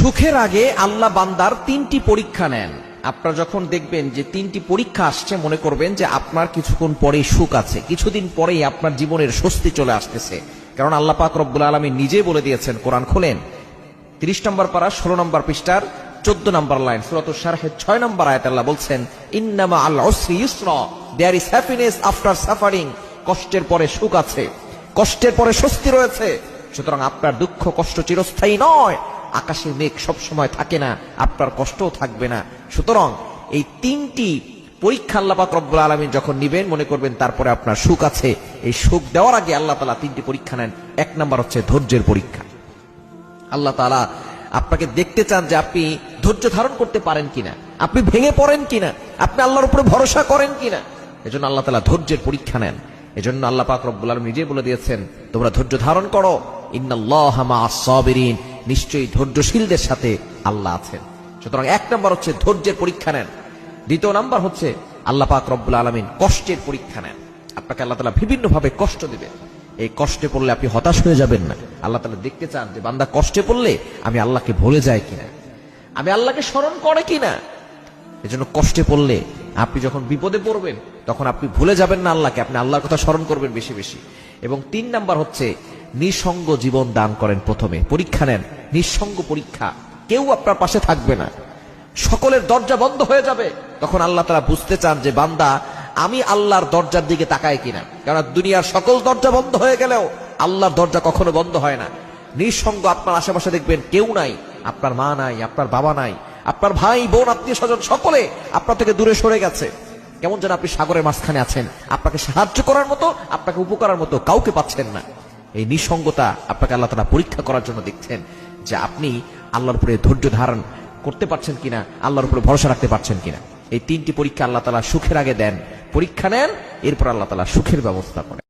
সুখের আগে আল্লাহ বান্দার তিনটি পরীক্ষা নেন। আপনারা যখন দেখবেন যে তিনটি পরীক্ষা আসছে, মনে করবেন যে আপনার কিছুক্ষণ পরেই সুখ আছে, কিছুদিন পরেই আপনার জীবনের স্বস্তি চলে আসতেছে। কারণ আল্লাহ পাক রব্বুল আলামিন নিজে বলে দিয়েছেন, কোরআন খোলেন 30 নম্বর পারা 16 নম্বর পৃষ্ঠার 14 নম্বর লাইন, সূরাতুশ শারহের 6 নম্বর আয়াতে আল্লাহ বলছেন, ইন্নামা আল উসরি ইউসরা, there is happiness after suffering. কষ্টের পরে সুখ আছে, কষ্টের পরে স্বস্তি রয়েছে। সুতরাং আপনার দুঃখ কষ্ট চিরস্থায়ী নয়। আকাশে মেঘ সব সময় থাকে না, আপনার কষ্টও থাকবে না। সুতরাং এই তিনটি পরীক্ষা আল্লাহ পাক রব্বুল আলামিন যখন নিবেন, মনে করবেন তারপরে আপনার সুখ আছে। এই সুখ দেওয়ার আগে আল্লাহ তাআলা তিনটি পরীক্ষা নেন। 1 নম্বর হচ্ছে ধৈর্যের পরীক্ষা। আল্লাহ তাআলা আপনাকে দেখতে চান যে আপনি ধৈর্য ধারণ করতে পারেন কিনা, আপনি ভেঙে পড়েন কিনা, আপনি আল্লাহর উপরে ভরসা করেন কিনা। এজন্য আল্লাহ তাআলা ধৈর্যের পরীক্ষা নেন। এজন্য আল্লাহ পাক রব্বুল আলামিন নিজে বলে দিয়েছেন, তোমরা ধৈর্য ধারণ করো, ইন্নাল্লাহা মাআস সাবিরিন, নিশ্চয়ই ধৈর্যশীলদের সাথে আল্লাহ আছেন। সুতরাং 1 নম্বর হচ্ছে ধৈর্যের পরীক্ষা নেন। 2 নম্বর হচ্ছে আল্লাহ পাক রব্বুল আলামিন কষ্টের পরীক্ষা নেন। আপনাকে আল্লাহ তাআলা বিভিন্ন ভাবে কষ্ট দিবে। এই কষ্টে পড়লে আপনি হতাশ হয়ে যাবেন না। আল্লাহ তাআলা দেখতে চান যে বান্দা কষ্টে পড়লে আমি আল্লাহকে ভুলে যাই কিনা, আমি আল্লাহকে স্মরণ করে কিনা। এজন্য কষ্টে পড়লে আপনি যখন বিপদে পড়বেন তখন আপনি ভুলে যাবেন না আল্লাহকে, আপনি আল্লাহর কথা স্মরণ করবেন বেশি বেশি। এবং 3 নাম্বার হচ্ছে নিঃসঙ্গ জীবন দান করেন। প্রথমে পরীক্ষা নেন, নিঃসঙ্গ পরীক্ষা। কেউ আপনার পাশে থাকবে না, সকলের দরজা বন্ধ হয়ে যাবে। তখন আল্লাহ তাআলা বুঝতে চান যে বান্দা আমি আল্লাহর দরজার দিকে তাকায় কিনা। কারণ দুনিয়ার সকল দরজা বন্ধ হয়ে গেলেও আল্লাহর দরজা কখনো বন্ধ হয় না। নিঃসঙ্গ আপনার আশেপাশে দেখবেন কেউ নাই, আপনার মা নাই, আপনার বাবা নাই, আপনার ভাই বোন আত্মীয় স্বজন সকলে আপনার থেকে দূরে সরে গেছে। কেমন যেন আপনি সাগরের মাঝখানে আছেন, আপনাকে সাহায্য করার মতো, আপনাকে উপকারের মতো কাউকে পাচ্ছেন না। এই নিঃসঙ্গতা আপনাকে আল্লাহ তাআলা পরীক্ষা করার জন্য দেখছেন যে আপনি আল্লাহর উপরে ধৈর্য ধারণ করতে পারছেন কিনা, আল্লাহর উপরে ভরসা রাখতে পারছেন কিনা। এই 3টি পরীক্ষা আল্লাহ তাআলা সুখের আগে দেন। পরীক্ষা নেন, এরপর আল্লাহ তাআলা সুখের ব্যবস্থা করেন।